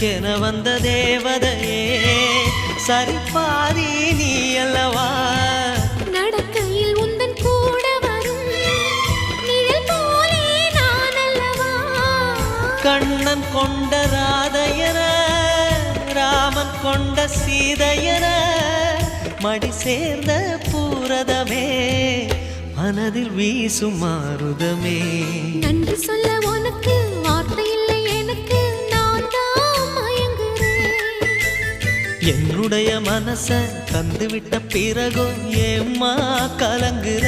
எனக்கென வந்த தேவதையே சரிபாதி நீ அல்லவா நடக்கையில் உந்தன் கூட வரும் நிழல் போலே நான் அல்லவா கண்ணன் கொண்ட ராதையர ராமன் கொண்ட சீதையர மடி சேர்ந்த பூரதமே மனதில் வீசும் மாருதமே நன்றி சொல்ல உனக்கு வார்த்தை இல்லை எனக்கு நான் தான் மயங்குறேன் என்னுடைய மனச தந்துவிட்ட பிறகும் ஏம்மா கலங்குற